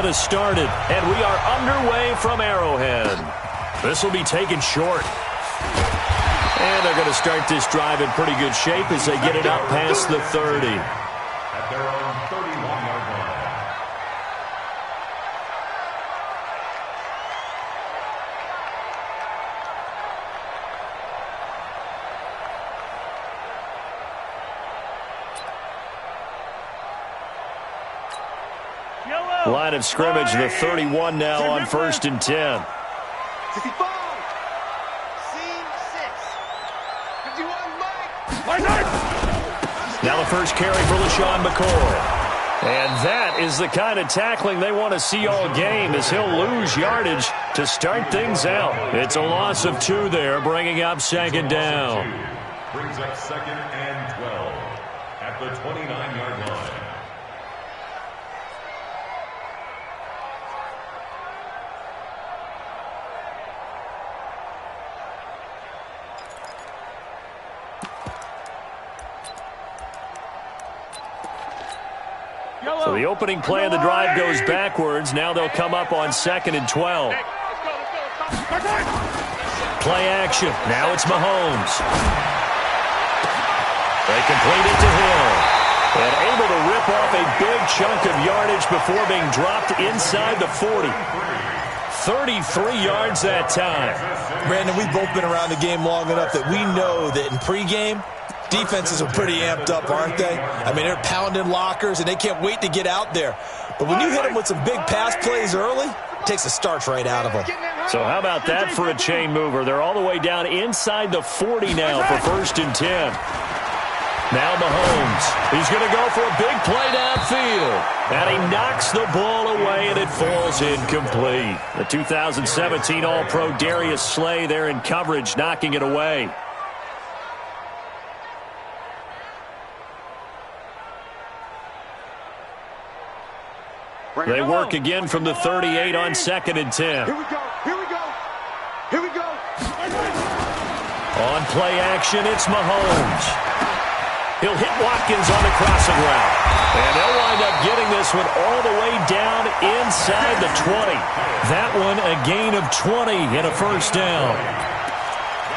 get us started, and we are underway from Arrowhead. This will be taken short. And they're going to start this drive in pretty good shape as they get it up past the 30. At their own 31-yard line. Line of scrimmage, the 31 now on 1st and 10. 65. Seam 6. 51 Mike. Now the first carry for LaShawn McCoy. And that is the kind of tackling they want to see all game, as he'll lose yardage to start things out. It's a loss of 2 there, bringing up 2nd down. Brings up 2nd and 12 at the 29-yard line. So the opening play of the drive goes backwards. Now they'll come up on 2nd and 12. Play action. Now it's Mahomes. They complete it to Hill. And able to rip off a big chunk of yardage before being dropped inside the 40. 33 yards that time. Brandon, we've both been around the game long enough that we know that in pregame, defenses are pretty amped up, aren't they? I mean, they're pounding lockers, and they can't wait to get out there. But when you hit them with some big pass plays early, it takes the starch right out of them. So how about that for a chain mover? They're all the way down inside the 40 now for 1st and 10. Now Mahomes. He's going to go for a big play downfield. And he knocks the ball away, and it falls incomplete. The 2017 All-Pro Darius Slay there in coverage, knocking it away. They work again from the 38 on 2nd and 10. Here we go. Here we go. Here we go. On play action, it's Mahomes. He'll hit Watkins on the crossing route. And they'll wind up getting this one all the way down inside the 20. That one a gain of 20 and a 1st down.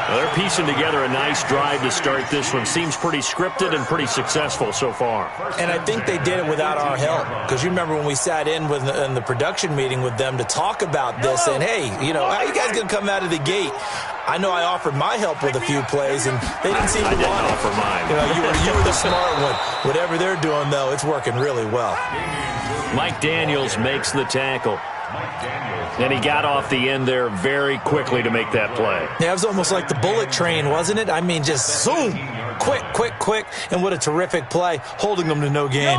Well, they're piecing together a nice drive to start this one. Seems pretty scripted and pretty successful so far. And I think they did it without our help. Because you remember when we sat in the production meeting with them to talk about this. And, hey, you know, how are you guys going to come out of the gate? I know I offered my help with a few plays, and they didn't seem to want it. I didn't offer mine. You know, you were the smart one. Whatever they're doing, though, it's working really well. Mike Daniels makes the tackle. And he got off the end there very quickly to make that play. Yeah, it was almost like the bullet train, wasn't it? I mean, just zoom, quick, quick, quick, and what a terrific play, holding them to no gain.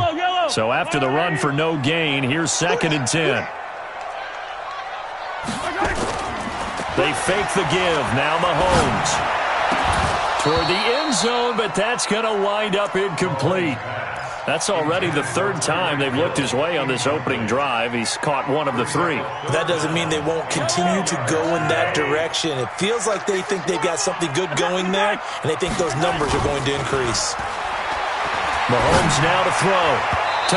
So after the run for no gain, here's 2nd and 10. They fake the give. Now Mahomes. Toward the end zone, but that's going to wind up incomplete. That's already the 3rd time they've looked his way on this opening drive. He's caught 1 of the 3. That doesn't mean they won't continue to go in that direction. It feels like they think they've got something good going there, and they think those numbers are going to increase. Mahomes now to throw.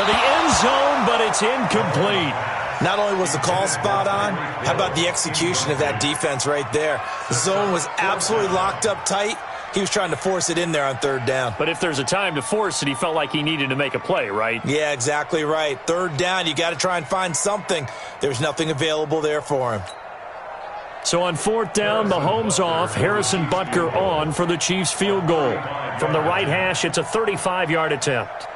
To the end zone, but it's incomplete. Not only was the call spot on, how about the execution of that defense right there? The zone was absolutely locked up tight. He was trying to force it in there on 3rd down. But if there's a time to force it, he felt like he needed to make a play, right? Yeah, exactly right. 3rd down, you got to try and find something. There's nothing available there for him. So on 4th down, Mahomes off, Harrison Butker on for the Chiefs field goal. From the right hash, it's a 35-yard attempt.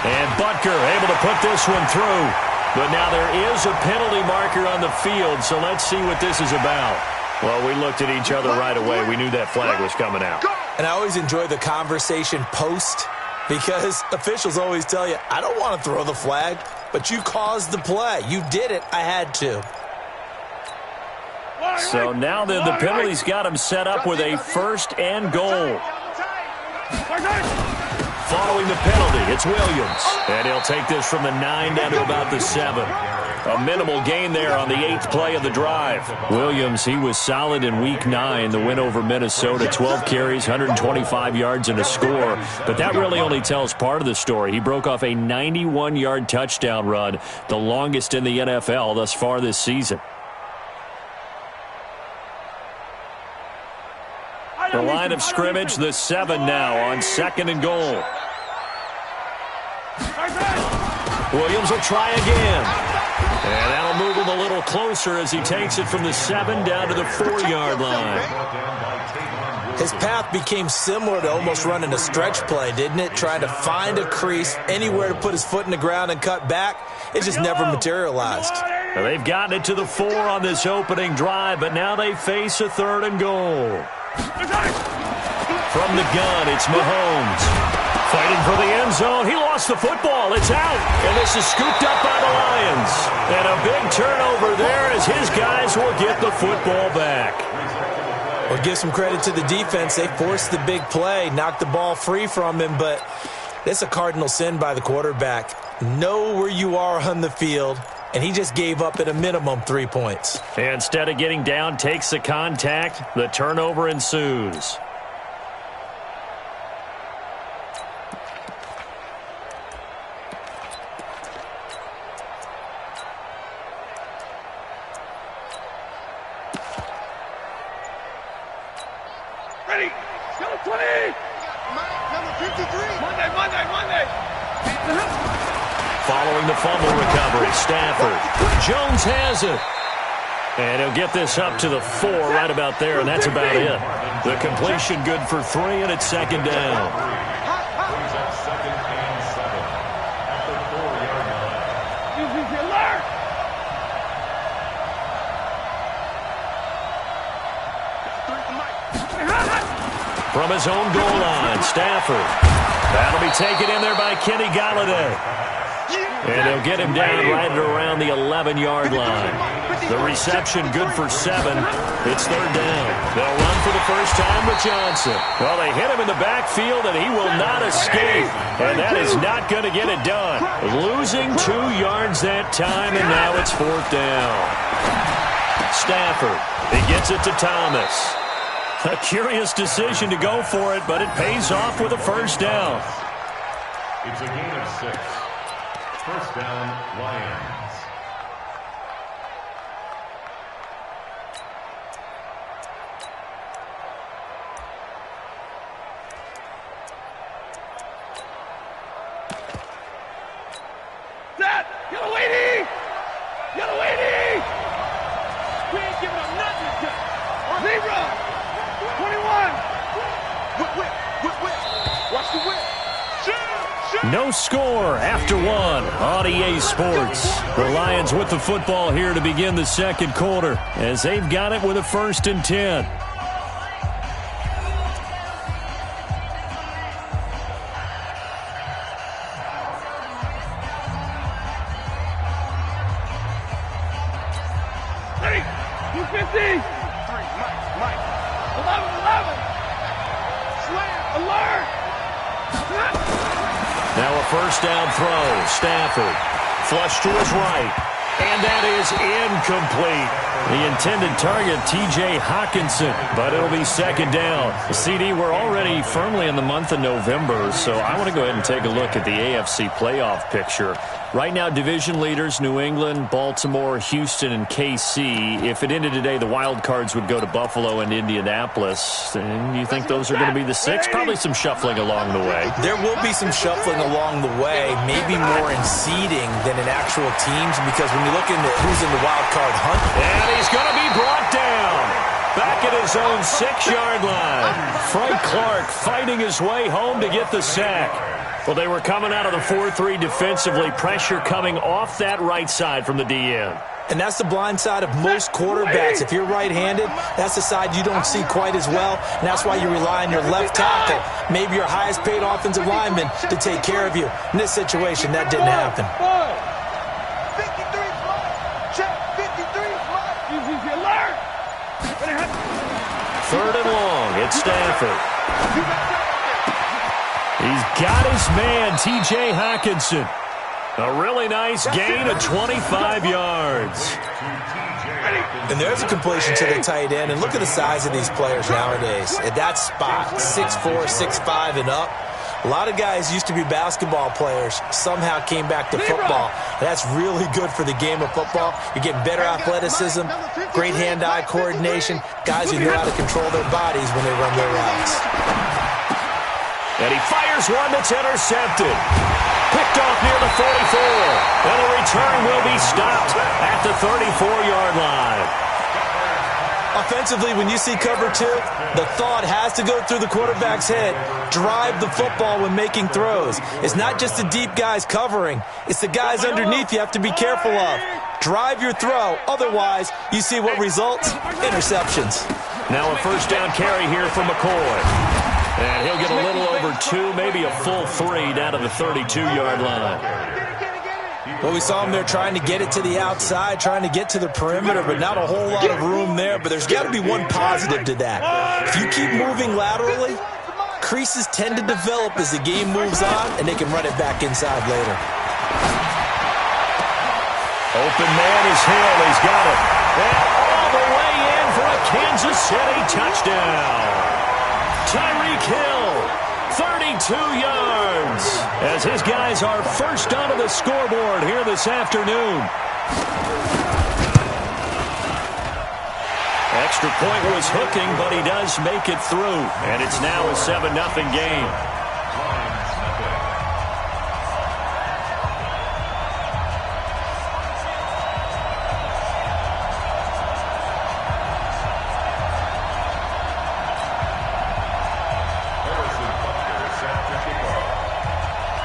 And Butker able to put this one through. But now there is a penalty marker on the field, so let's see what this is about. Well, we looked at each other right away. We knew that flag was coming out. And I always enjoy the conversation post because officials always tell you, I don't want to throw the flag, but you caused the play. You did it. I had to. So now then the penalty's got him set up with a 1st and goal. Following the penalty, it's Williams. And he'll take this from the 9 down to about the 7. A minimal gain there on the 8th play of the drive. Williams, he was solid in Week 9, the win over Minnesota. 12 carries, 125 yards, and a score. But that really only tells part of the story. He broke off a 91-yard touchdown run, the longest in the NFL thus far this season. The line of scrimmage, the 7 now on 2nd and goal. Williams will try again. And that'll move him a little closer as he takes it from the 7 down to the 4-yard line. His path became similar to almost running a stretch play, didn't it? Trying to find a crease, anywhere to put his foot in the ground and cut back. It just never materialized. Now they've gotten it to the 4 on this opening drive, but now they face a 3rd and goal. From the gun, it's Mahomes. Fighting for the end zone. He lost the football. It's out. And this is scooped up by the Lions. And a big turnover there as his guys will get the football back. Well, give some credit to the defense. They forced the big play, knocked the ball free from him, but it's a cardinal sin by the quarterback. Know where you are on the field, and he just gave up at a minimum 3 points. And instead of getting down, takes the contact. The turnover ensues. Ready. Go 20. Number 53. Monday. Following the fumble recovery, Stafford. Jones has it. And he'll get this up to the 4 right about there, and that's about it. The completion good for 3, and it's 2nd down. Brings up 2nd and 7 at the 4-yard line. From his own goal line, Stafford. That'll be taken in there by Kenny Galladay. And they'll get him down right around the 11-yard line. The reception good for 7. It's 3rd down. They'll run for the first time with Johnson. Well, they hit him in the backfield, and he will not escape. And that is not going to get it done. Losing 2 yards that time, and now it's 4th down. Stafford, he gets it to Thomas. A curious decision to go for it, but it pays off with a first down. It's a gain of 6. First down, Lions. Set! Yellow 80! Yellow 80! We ain't giving up nothing. 0! 21! Whip! Watch the whip! Shoot! No score after 1 on EA Sports. The Lions with the football here to begin the 2nd quarter as they've got it with a 1st and 10. Ready! 250! 3, Mike. 11! Slam! Alert! Now a first down throw. Stafford. Flush to his right. And that is incomplete. The intended target, T.J. Hawkinson, but it'll be 2nd down. CD, we're already firmly in the month of November, so I want to go ahead and take a look at the AFC playoff picture. Right now, division leaders, New England, Baltimore, Houston, and KC. If it ended today, the wild cards would go to Buffalo and Indianapolis. And you think those are going to be the 6? Probably some shuffling along the way. There will be some shuffling along the way, maybe more in seeding than in actual teams, because when you look into who's in the wild card hunt. And he's going to be brought down. Back at his own 6-yard line. Frank Clark fighting his way home to get the sack. Well, they were coming out of the 4-3 defensively. Pressure coming off that right side from the DN. And that's the blind side of most quarterbacks. If you're right-handed, that's the side you don't see quite as well. And that's why you rely on your left tackle, maybe your highest-paid offensive lineman, to take care of you. In this situation, that didn't happen. 53 check, 53 easy alert. 3rd and long. It's Stafford. He's got his man, T.J. Hockenson. A really nice gain of 25 yards. And there's a completion to the tight end. And look at the size of these players nowadays. At that spot, 6'4", 6'5", and up. A lot of guys used to be basketball players, somehow came back to football. That's really good for the game of football. You're getting better athleticism, great hand-eye coordination, guys who know how to control their bodies when they run their routes. And he fires one that's intercepted. Picked off near the 44. And the return will be stopped at the 34-yard line. Offensively, when you see cover two, the thought has to go through the quarterback's head. Drive the football when making throws. It's not just the deep guys covering. It's the guys underneath you have to be careful of. Drive your throw. Otherwise, you see what results? Interceptions. Now a first down carry here from McCoy. And he'll get a little over 2, maybe a full 3 down to the 32-yard line. Well, we saw him there trying to get it to the outside, trying to get to the perimeter, but not a whole lot of room there. But there's got to be one positive to that. If you keep moving laterally, creases tend to develop as the game moves on, and they can run it back inside later. Open man is Hill. He's got it. And all the way in for a Kansas City touchdown. Tyreek Hill, 32 yards, as his guys are first onto the scoreboard here this afternoon. Extra point was hooking, but he does make it through, and it's now a 7-0 game.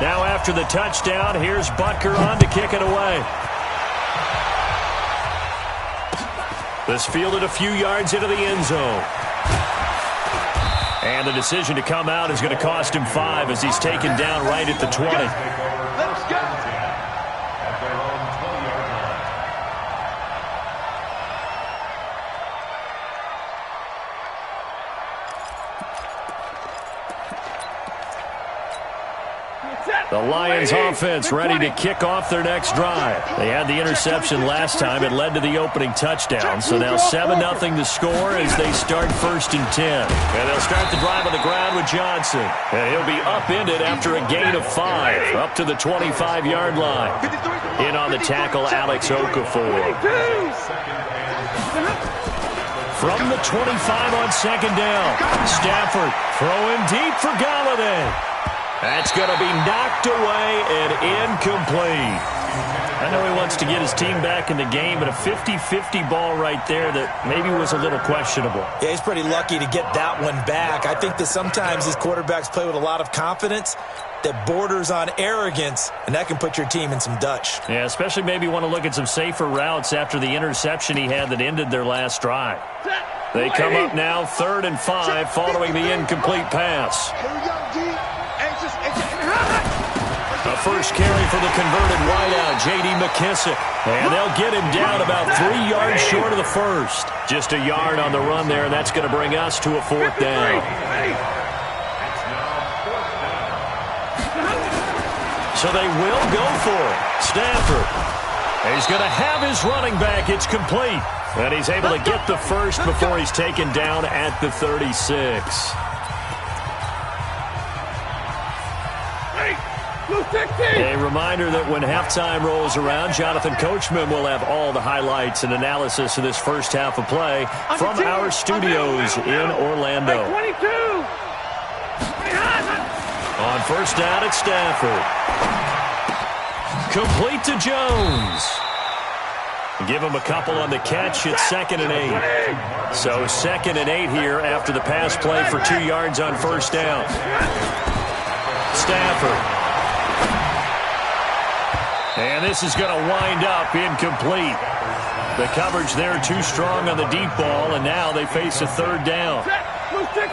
Now after the touchdown, here's Butker on to kick it away. This fielded a few yards into the end zone. And the decision to come out is going to cost him 5 as he's taken down right at the 20. Let's go. The Lions offense ready to kick off their next drive. They had the interception last time. It led to the opening touchdown. So now 7-0 to score as they start 1st and 10. And they'll start the drive on the ground with Johnson. And he'll be upended after a gain of 5 up to the 25-yard line. In on the tackle, Alex Okafor. From the 25 on 2nd down. Stafford throwing deep for Galladay. That's going to be knocked away and incomplete. I know he wants to get his team back in the game, but a 50-50 ball right there that maybe was a little questionable. Yeah, he's pretty lucky to get that one back. I think that sometimes his quarterbacks play with a lot of confidence that borders on arrogance, and that can put your team in some Dutch. Yeah, especially maybe want to look at some safer routes after the interception he had that ended their last drive. They come up now 3rd and 5 following the incomplete pass. A first carry for the converted wideout, J.D. McKissick. And they'll get him down about 3 yards short of the first. Just a yard on the run there, and that's going to bring us to a 4th down. So they will go for it. Stafford. He's going to have his running back. It's complete. And he's able to get the first before he's taken down at the 36. A reminder that when halftime rolls around, Jonathan Coachman will have all the highlights and analysis of this first half of play from our studios in Orlando. On 1st down at Stafford. Complete to Jones. Give him a couple on the catch at 2nd and 8. So 2nd and 8 here after the pass play for 2 yards on 1st down. Stafford. And this is going to wind up incomplete. The coverage there too strong on the deep ball, and now they face a 3rd down.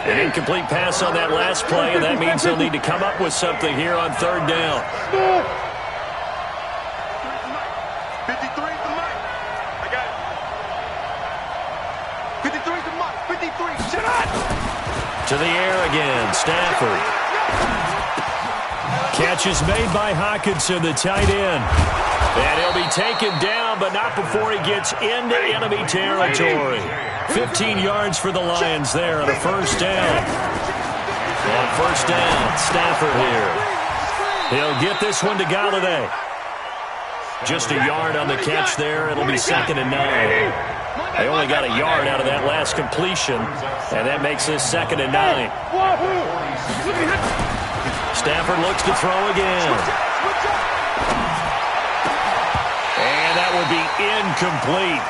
An incomplete pass on that last play, and that means they'll need to come up with something here on 3rd down. 53 to Mike. I got it. 53 to Mike. 53. Shut up. To the air again. Stafford. catch is made by Hockenson, the tight end. And he'll be taken down, but not before he gets into enemy territory. 15 yards for the Lions there on a first down. On first down, Stafford here. He'll get this one to Galladay. Just a yard on the catch there. It'll be 2nd and 9. They only got a yard out of that last completion, and that makes this 2nd and 9. Stafford looks to throw again. And that will be incomplete.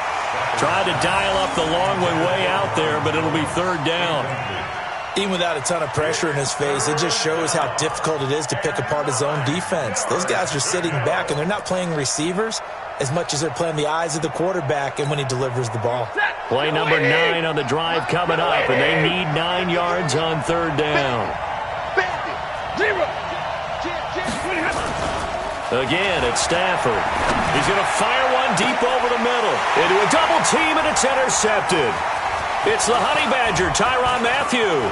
Tried to dial up the long way out there, but it'll be 3rd down. Even without a ton of pressure in his face, it just shows how difficult it is to pick apart his own defense. Those guys are sitting back, and they're not playing receivers as much as they're playing the eyes of the quarterback and when he delivers the ball. Play number 9 on the drive coming up, and they need 9 yards on 3rd down. Again, it's Stafford. He's going to fire one deep over the middle. Into a double team, and it's intercepted. It's the Honey Badger, Tyrann Mathieu.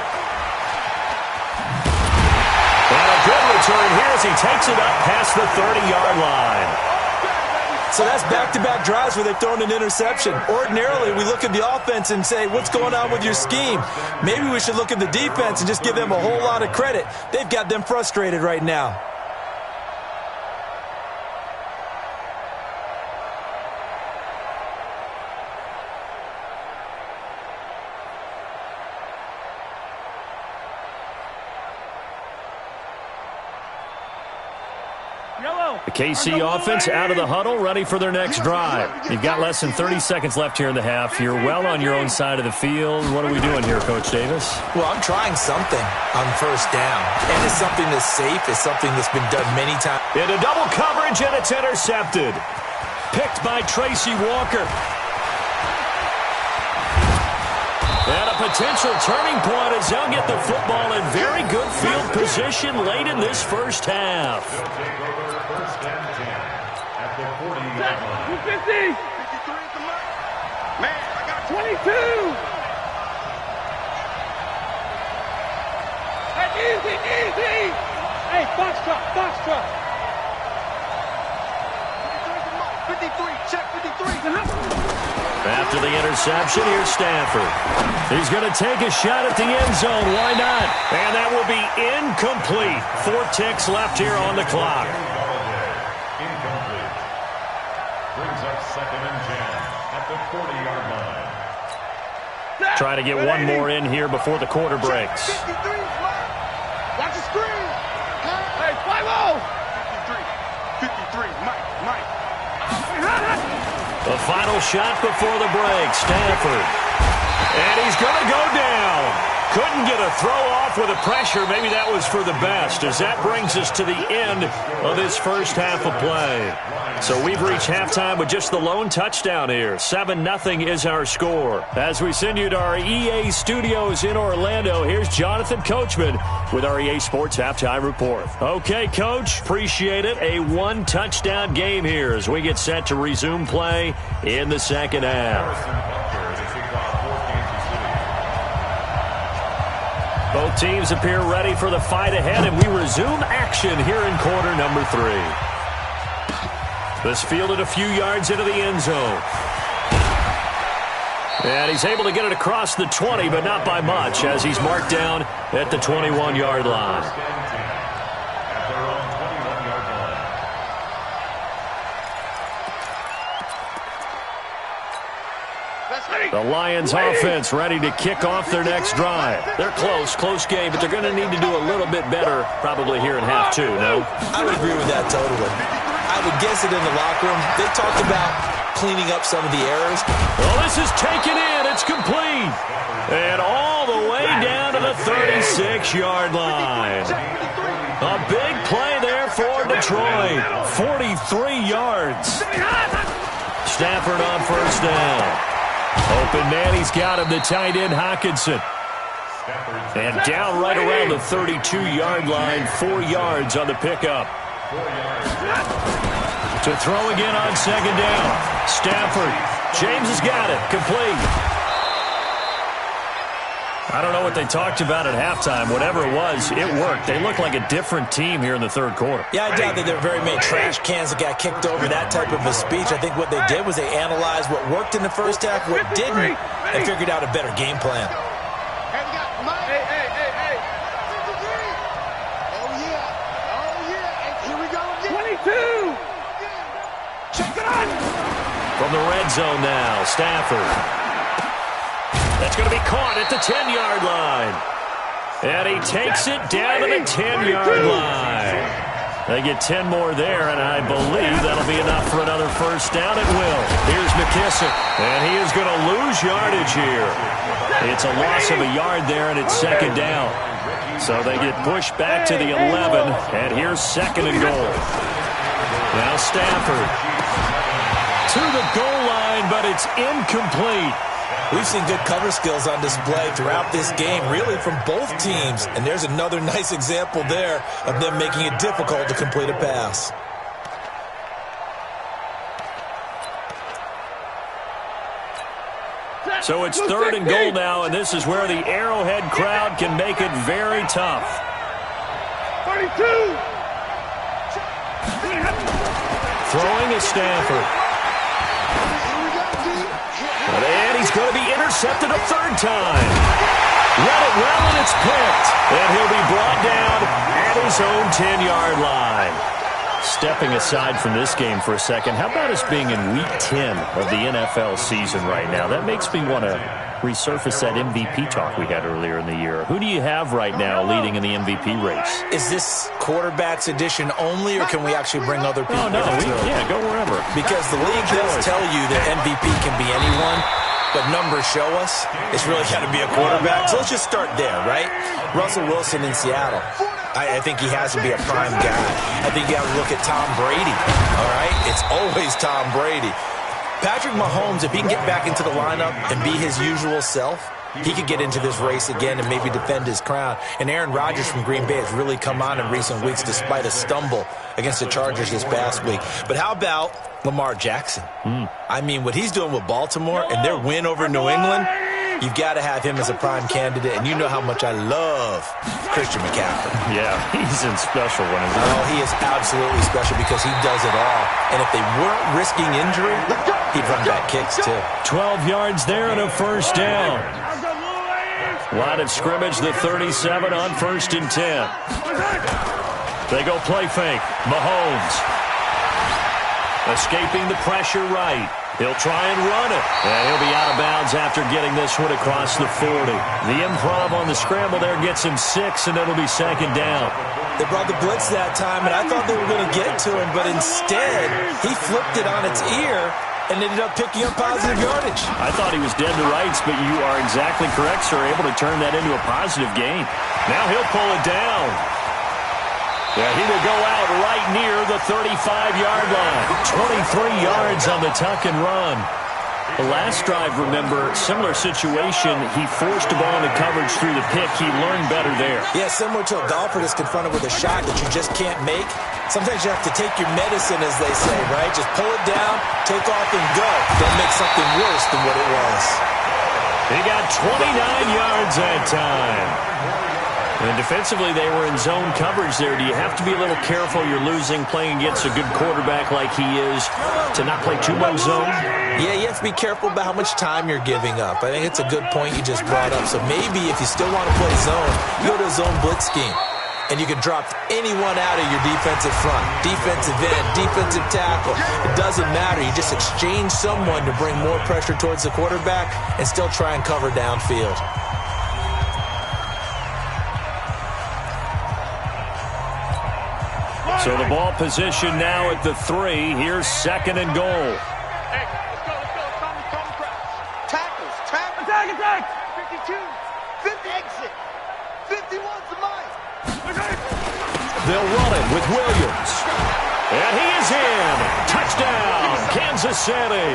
And a good return here as he takes it up past the 30-yard line. So that's back-to-back drives where they've thrown an interception. Ordinarily, we look at the offense and say, what's going on with your scheme? Maybe we should look at the defense and just give them a whole lot of credit. They've got them frustrated right now. The KC offense out of the huddle, ready for their next drive. You've got less than 30 seconds left here in the half. You're well on your own side of the field. What are we doing here, Coach Davis? Well, I'm trying something on first down. And it's something that's safe. It's something that's been done many times. Into double coverage, and it's intercepted. Picked by Tracy Walker. And a potential turning point as they'll get the football in very good field position late in this first half. 250. 53 at the mark. Man, I got 22. That's easy, easy. Hey, box truck. 53, check 53. After the interception, here's Stafford. He's going to take a shot at the end zone. Why not? And that will be incomplete. 4 ticks left here on the clock. Incomplete. Brings up 2nd and 10 at the 40-yard line. Try to get one more in here before the quarter breaks. 53, watch the screen. Hey, 5-0. 53, Mike. The final shot before the break, Stafford. And he's going to go down. Couldn't get a throw off with the pressure. Maybe that was for the best, as that brings us to the end of this first half of play. So we've reached halftime with just the lone touchdown here. 7-0 is our score. As we send you to our EA studios in Orlando, here's Jonathan Coachman with our EA Sports Halftime Report. Okay, Coach, appreciate it. A 1-touchdown game here as we get set to resume play in the second half. Both teams appear ready for the fight ahead, and we resume action here in quarter number 3. This fielded a few yards into the end zone. And he's able to get it across the 20, but not by much, as he's marked down at the 21-yard line. The Lions offense ready to kick off their next drive. They're close game, but they're going to need to do a little bit better probably here in half 2, no? I would agree with that totally. I would guess it in the locker room. They talked about cleaning up some of the errors. Well, this is taken in. It's complete. And all the way down to the 36-yard line. A big play there for Detroit. 43 yards. Stafford on first down. Open man, he's got him, the tight end, Hockenson. And down right around the 32-yard line, 4 yards on the pickup. To throw again on second down. Stafford. James has got it. Complete. I don't know what they talked about at halftime. Whatever it was, it worked. They looked like a different team here in the third quarter. Yeah, I doubt that there were very many trash cans that got kicked over, that type of a speech. I think what they did was they analyzed what worked in the first half, what didn't, and figured out a better game plan. From the red zone now, Stafford. That's going to be caught at the 10-yard line. And he takes it down to the 10-yard line. They get 10 more there, and I believe that'll be enough for another first down. It will. Here's McKissick, and he is going to lose yardage here. It's a loss of a yard there, and it's second down. So they get pushed back to the 11, and here's second and goal. Now Stafford to the goal line, but it's incomplete. We've seen good cover skills on display throughout this game, really from both teams. And there's another nice example there of them making it difficult to complete a pass. So it's third and goal now, and this is where the Arrowhead crowd can make it very tough. 32. Throwing is Stafford. And he's going to be intercepted a third time. Read it well, and it's picked. And he'll be brought down at his own 10-yard line. Stepping aside from this game for a second, how about us being in Week 10 of the NFL season right now? That makes me want to resurface that MVP talk we had earlier in the year. Who do you have right now leading in the MVP race? Is this quarterbacks edition only, or can we actually bring other people? Oh, no, yeah, go wherever. Because the league does tell you that MVP can be anyone, but numbers show us it's really got to be a quarterback. So let's just start there, right? Russell Wilson in Seattle. I think he has to be a prime guy. I think you have to look at Tom Brady, all right? It's always Tom Brady. Patrick Mahomes, if he can get back into the lineup and be his usual self, he could get into this race again and maybe defend his crown. And Aaron Rodgers from Green Bay has really come on in recent weeks despite a stumble against the Chargers this past week. But how about Lamar Jackson? I mean, what he's doing with Baltimore and their win over New England, you've got to have him as a prime candidate. And you know how much I love Christian McCaffrey. Yeah, he's in special when he's Oh, he is absolutely special because he does it all. And if they weren't risking injury, he'd run back kicks too. 12 yards there and a first down. Line of scrimmage, the 37 on 1st and 10. They go play fake. Mahomes escaping the pressure right. He'll try and run it. And he'll be out of bounds after getting this one across the 40. The improv on the scramble there gets him 6, and it'll be second down. They brought the blitz that time, and I thought they were going to get to him, but instead he flipped it on its ear and ended up picking up positive yardage. I thought he was dead to rights, but you are exactly correct, sir. Able to turn that into a positive gain. Now he'll pull it down. Yeah, he will go out right near the 35-yard line. 23 yards on the tuck and run. The last drive, remember, similar situation. He forced the ball into coverage through the pick. He learned better there. Yeah, similar to a golfer that's confronted with a shot that you just can't make. Sometimes you have to take your medicine, as they say, right? Just pull it down, take off, and go. Don't make something worse than what it was. He got 29 yards that time. And defensively, they were in zone coverage there. Do you have to be a little careful? You're losing, playing against a good quarterback like he is, to not play too much zone? Yeah, you have to be careful about how much time you're giving up. I think it's a good point you just brought up. So maybe if you still want to play zone, you go to a zone blitz scheme. And you can drop anyone out of your defensive front, defensive end, defensive tackle. It doesn't matter. You just exchange someone to bring more pressure towards the quarterback and still try and cover downfield. So the ball position now at the 3. Here's second and goal. Hey, let's go. Tackles. Attack. 52. 50. Exit. 51's the mic. They'll run it with Williams. And he is in. Touchdown, Kansas City.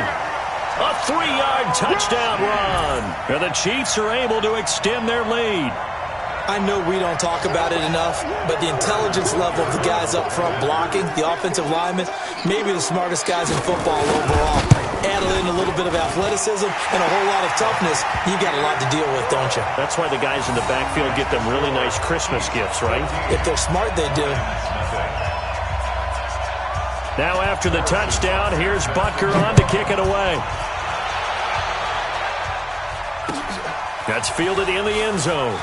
A 3-yard touchdown run. And the Chiefs are able to extend their lead. I know we don't talk about it enough, but the intelligence level of the guys up front blocking, the offensive linemen, maybe the smartest guys in football overall. Add in a little bit of athleticism and a whole lot of toughness, you got a lot to deal with, don't you? That's why the guys in the backfield get them really nice Christmas gifts, right? If they're smart, they do. Now after the touchdown, here's Butker on to kick it away. That's fielded in the end zone.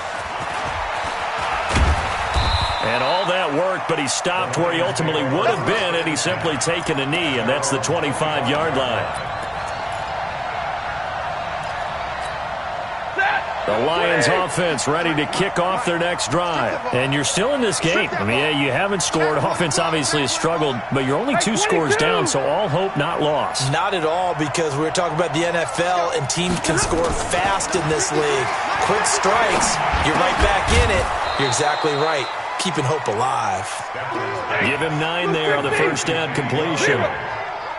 And all that worked, but he stopped where he ultimately would have been had he simply taken a knee, and that's the 25-yard line. The Lions offense ready to kick off their next drive. And you're still in this game. I mean, yeah, you haven't scored. Offense obviously has struggled, but you're only 2 scores down, so all hope not lost. Not at all, because we were talking about the NFL, and teams can score fast in this league. Quick strikes, you're right back in it. You're exactly right. Keeping hope alive. Give him 9 there on the first down completion.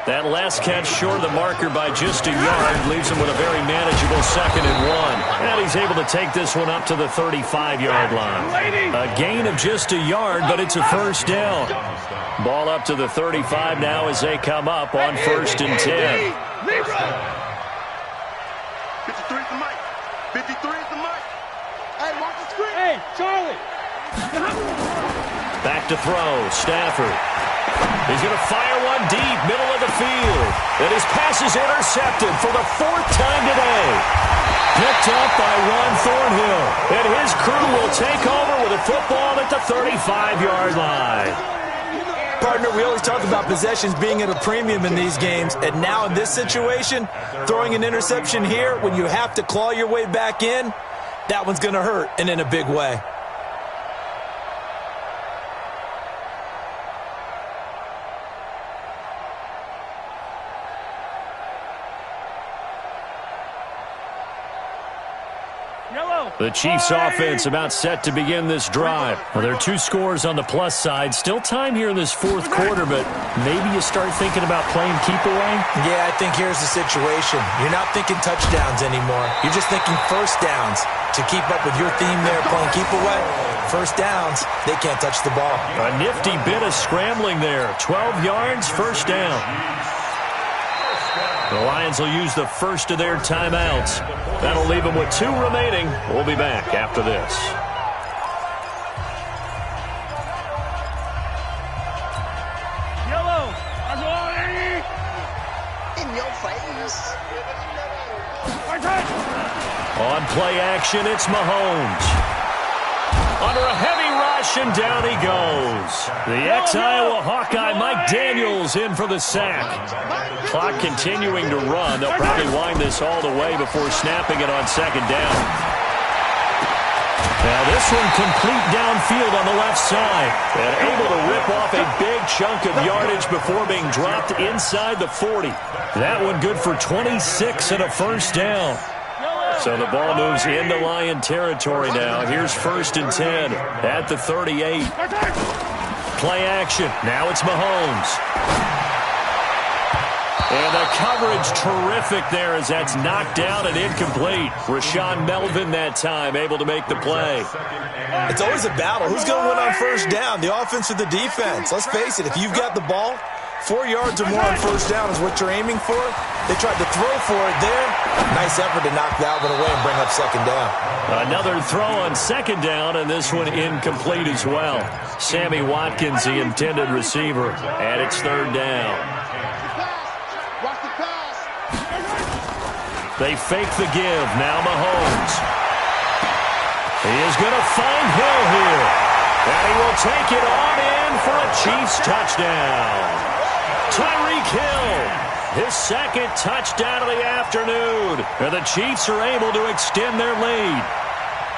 That last catch short of the marker by just a yard leaves him with a very manageable 2nd and 1. And he's able to take this one up to the 35-yard line. A gain of just a yard, but it's a first down. Ball up to the 35 now as they come up on 1st and 10. 53 is the mic. 53 is the mic. Hey, watch the screen. Hey, Charlie. Back to throw, Stafford. He's going to fire one deep, middle of the field. And his pass is intercepted for the 4th time today. Picked up by Juan Thornhill. And his crew will take over with a football at the 35-yard line. Partner, we always talk about possessions being at a premium in these games. And now in this situation, throwing an interception here when you have to claw your way back in, that one's going to hurt, and in a big way. The Chiefs offense about set to begin this drive. Well, there are 2 scores on the plus side. Still time here in this 4th quarter, but maybe you start thinking about playing keep away? Yeah, I think here's the situation. You're not thinking touchdowns anymore. You're just thinking first downs. To keep up with your theme there, playing keep away, first downs, they can't touch the ball. A nifty bit of scrambling there. 12 yards, first down. The Lions will use the first of their timeouts. That'll leave them with 2 remaining. We'll be back after this. Yellow. In your face. On play action, it's Mahomes. Under a heavy rush, and down he goes. The ex-Iowa Hawkeye, Mike Daniels, in for the sack. Clock continuing to run. They'll probably wind this all the way before snapping it on 2nd down. Now this one complete downfield on the left side. And able to rip off a big chunk of yardage before being dropped inside the 40. That one good for 26 and a first down. So the ball moves into Lion territory now. Here's 1st and 10 at the 38. Play action. Now it's Mahomes. And the coverage terrific there as that's knocked down and incomplete. Rashawn Melvin that time able to make the play. It's always a battle. Who's going to win on first down, the offense or the defense? Let's face it, if you've got the ball, 4 yards or more on first down is what you're aiming for. They tried to throw for it there. Nice effort to knock that one away and bring up 2nd down. Another throw on 2nd down, and this one incomplete as well. Sammy Watkins, the intended receiver, and it's 3rd down. They fake the give. Now Mahomes. He is going to find Hill here. And he will take it on in for a Chiefs touchdown. Tyreek Hill, his 2nd touchdown of the afternoon. And the Chiefs are able to extend their lead.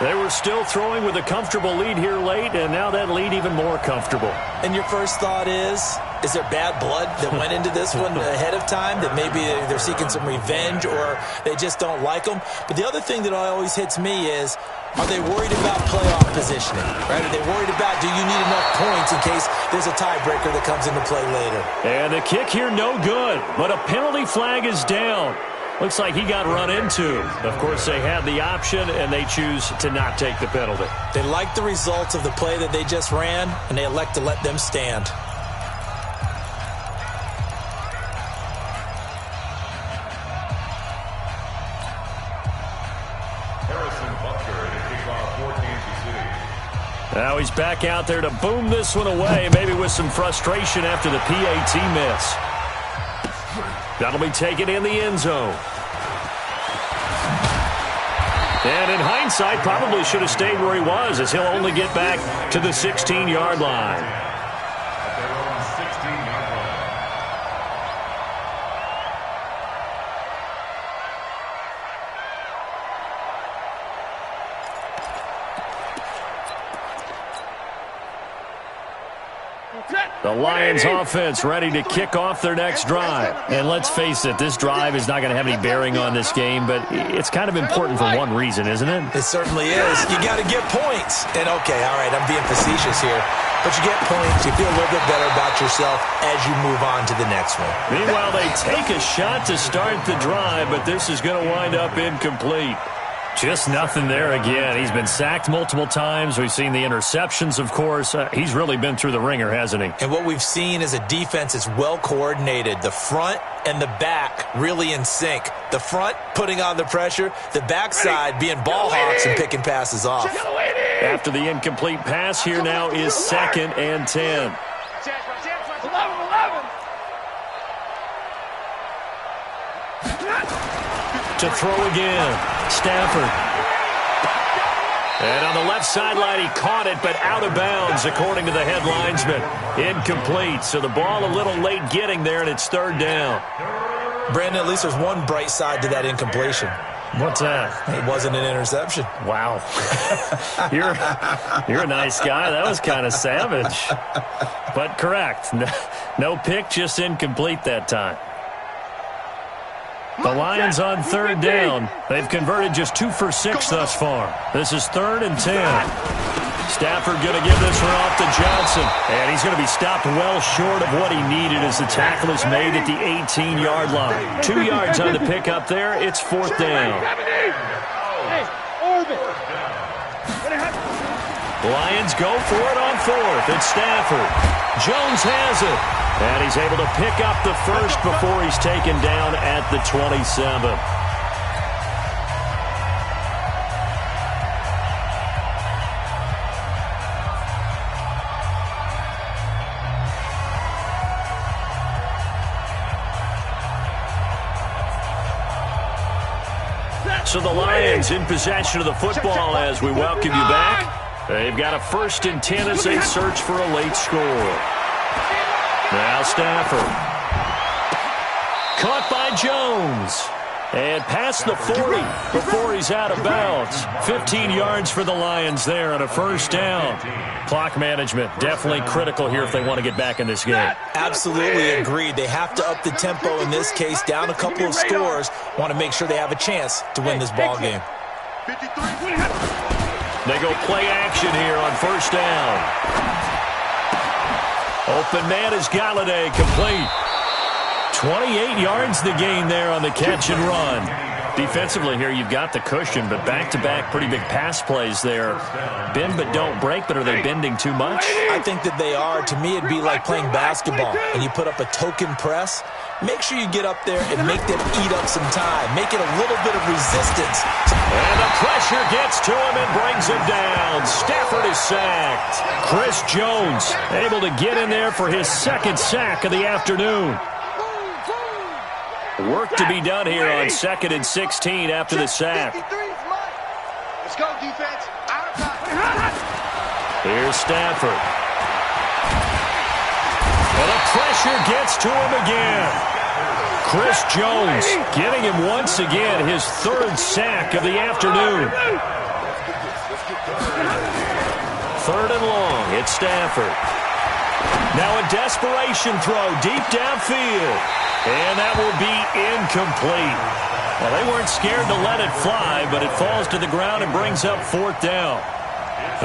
They were still throwing with a comfortable lead here late, and now that lead even more comfortable. And your first thought is there bad blood that went into this one ahead of time, that maybe they're seeking some revenge or they just don't like them? But the other thing that always hits me is, are they worried about playoff positioning? Right? Are they worried about, do you need enough points in case there's a tiebreaker that comes into play later? And the kick here no good, but a penalty flag is down. Looks like he got run into. Of course, they had the option, and they choose to not take the penalty. They like the results of the play that they just ran, and they elect to let them stand. Now he's back out there to boom this one away, maybe with some frustration after the PAT miss. That'll be taken in the end zone. And in hindsight, probably should have stayed where he was, as he'll only get back to the 16-yard line. The Lions offense ready to kick off their next drive. And let's face it, this drive is not going to have any bearing on this game, but it's kind of important for one reason, isn't it? It certainly is. You got to get points. And okay, all right, I'm being facetious here. But you get points, you feel a little bit better about yourself as you move on to the next one. Meanwhile, they take a shot to start the drive, but this is going to wind up incomplete. Just nothing there again. He's been sacked multiple times. We've seen the interceptions, of course. He's really been through the ringer, hasn't he? And what we've seen is a defense that's well coordinated. The front and the back really in sync. The front putting on the pressure. The backside being ball hawks and picking passes off. After the incomplete pass, here now is 2nd and 10. 11. To throw again. Stafford. And on the left sideline, he caught it, but out of bounds, according to the head linesman. Incomplete. So the ball a little late getting there, and it's 3rd down. Brandon, at least there's one bright side to that incompletion. What's that? It wasn't an interception. Wow. You're a nice guy. That was kind of savage. But correct. No pick, just incomplete that time. The Lions on 3rd down. They've converted just 2 for 6 thus far. This is 3rd and 10. Stafford going to give this one off to Johnson. And he's going to be stopped well short of what he needed as the tackle is made at the 18-yard line. 2 yards on the pickup there. It's 4th down. Lions go for it on 4th. It's Stafford. Jones has it. And he's able to pick up the first before he's taken down at the 27. So the Lions in possession of the football as we welcome you back. They've got a 1st and 10 as they search for a late score. Now Stafford. Caught by Jones. And past the 40 before he's out of bounds. 15 yards for the Lions there on a 1st down. Clock management definitely critical here if they want to get back in this game. Absolutely agreed. They have to up the tempo in this case, down a couple of scores. Want to make sure they have a chance to win this ball game. They go play action here on 1st down. Open man is Galladay, complete. 28 yards the gain there on the catch and run. Defensively here, you've got the cushion, but back-to-back pretty big pass plays there. Bend but don't break, but are they bending too much? I think that they are. To me, it'd be like playing basketball, and you put up a token press. Make sure you get up there and make them eat up some time. Make it a little bit of resistance. And the pressure gets to him and brings him down. Stafford is sacked. Chris Jones able to get in there for his 2nd sack of the afternoon. Work to be done here on 2nd and 16 after the sack. Let's go, defense. Out of time. Here's Stafford. And the pressure gets to him again. Chris Jones getting him once again his 3rd sack of the afternoon. 3rd and long. It's Stafford. Now a desperation throw deep downfield. And that will be incomplete. Well, they weren't scared to let it fly, but it falls to the ground and brings up 4th down.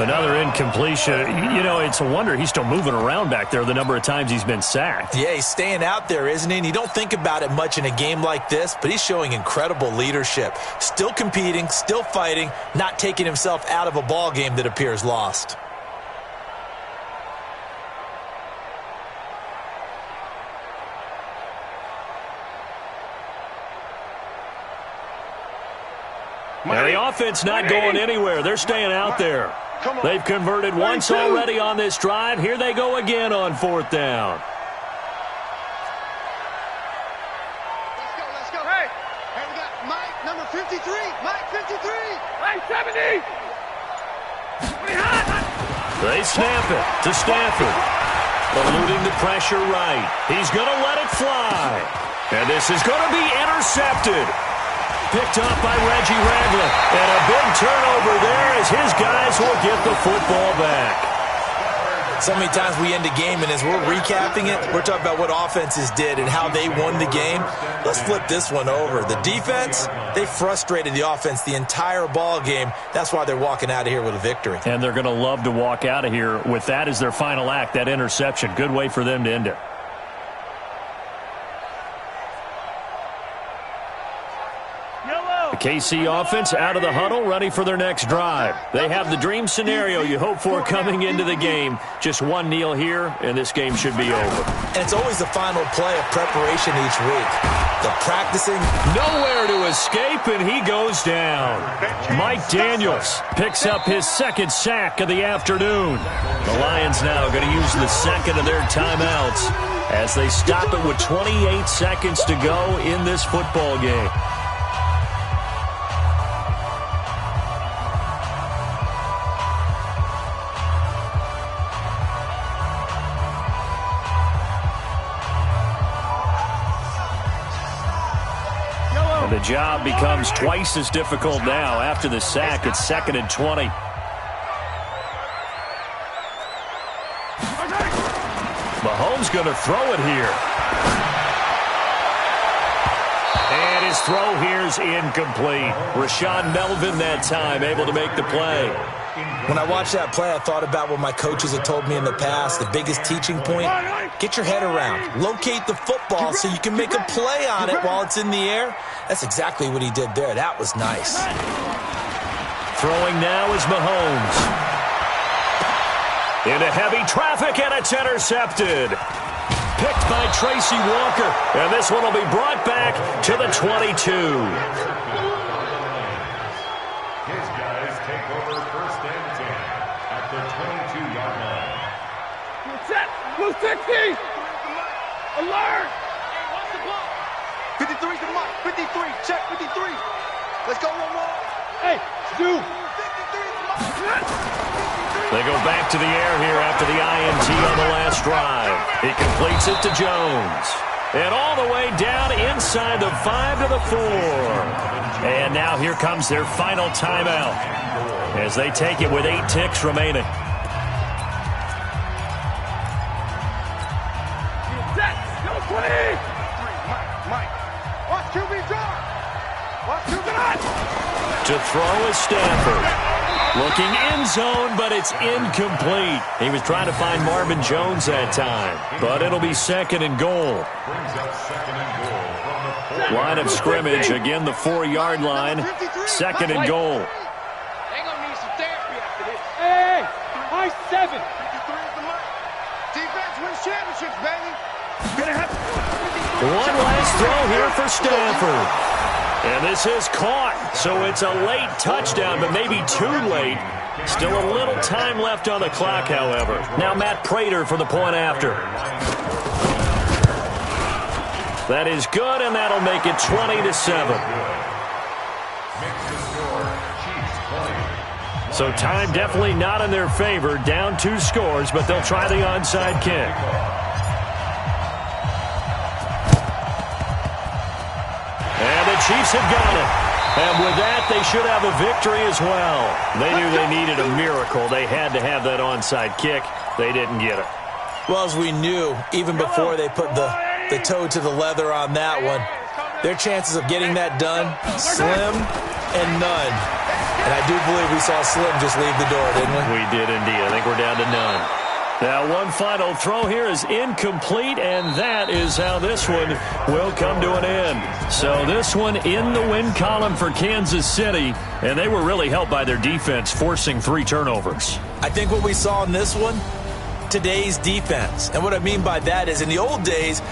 Another incompletion. You know, it's a wonder he's still moving around back there the number of times he's been sacked. Yeah, he's staying out there, isn't he? And you don't think about it much in a game like this, but he's showing incredible leadership. Still competing, still fighting, not taking himself out of a ball game that appears lost. Now the offense not going anywhere. They're staying out there. They've converted once already on this drive. Here they go again on 4th down. Let's go. Hey, we got Mike, number 53. Mike, 53. Mike, 70. They snap it to Stafford. Eluding the pressure right. He's going to let it fly. And this is going to be intercepted. Picked up by Reggie Ragland. And a big turnover there as his guys will get the football back. So many times we end a game, and as we're recapping it, we're talking about what offenses did and how they won the game. Let's flip this one over. The defense, they frustrated the offense the entire ball game. That's why they're walking out of here with a victory. And they're going to love to walk out of here with that as their final act, that interception. Good way for them to end it. The KC offense out of the huddle, ready for their next drive. They have the dream scenario you hope for coming into the game. Just one kneel here, and this game should be over. And it's always the final play of preparation each week. The practicing. Nowhere to escape, and he goes down. Mike Daniels picks up his second sack of the afternoon. The Lions now going to use the second of their timeouts as they stop it with 28 seconds to go in this football game. The job becomes twice as difficult now. After the sack, it's 2nd and 20. Mahomes going to throw it here. And his throw here's incomplete. Rashawn Melvin that time able to make the play. When I watched that play, I thought about what my coaches have told me in the past. The biggest teaching point, get your head around. Locate the football so you can make a play on it while it's in the air. That's exactly what he did there. That was nice. Throwing now is Mahomes. Into heavy traffic, and it's intercepted. Picked by Tracy Walker. And this one will be brought back to the 22. Blue 60! Alert! What's the ball? 53 to Mike. 53. Check 53. Let's go one more. Hey, Stu. 53 to Mike. They go back to the air here after the INT on the last drive. He completes it to Jones. And all the way down inside the 5 to the 4. And now here comes their final timeout as they take it with 8 ticks remaining. To throw is Stafford. Looking end zone, but it's incomplete. He was trying to find Marvin Jones that time, but it'll be 2nd and goal. Line of scrimmage, again the 4-yard line. 2nd and goal. They're going to need some therapy after this. Hey, high 7. Defense wins championships, baby. One last throw here for Stafford. And this is caught, so it's a late touchdown, but maybe too late. Still a little time left on the clock, however. Now Matt Prater for the point after. That is good, and that'll make it 20-7. So time definitely not in their favor. Down 2 scores, but they'll try the onside kick. And the Chiefs have got it. And with that, they should have a victory as well. They knew they needed a miracle. They had to have that onside kick. They didn't get it. Well, as we knew, even before they put the toe to the leather on that one, their chances of getting that done, slim and none. And I do believe we saw Slim just leave the door, didn't we? We did indeed. I think we're down to none. Now, one final throw here is incomplete, and that is how this one will come to an end. So this one in the win column for Kansas City, and they were really helped by their defense, forcing 3 turnovers. I think what we saw in this one, today's defense. And what I mean by that is in the old days,